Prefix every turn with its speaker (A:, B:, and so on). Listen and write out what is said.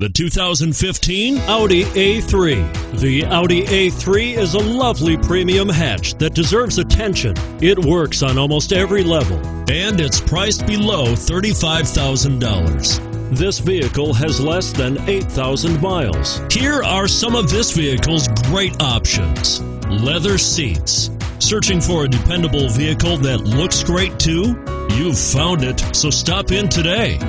A: The 2015 Audi A3. The Audi A3 is a lovely premium hatch that deserves attention. It works on almost every level, and it's priced below $35,000. This vehicle has less than 8,000 miles. Here are some of this vehicle's great options: leather seats. Searching for a dependable vehicle that looks great too? You've found it, so stop in today.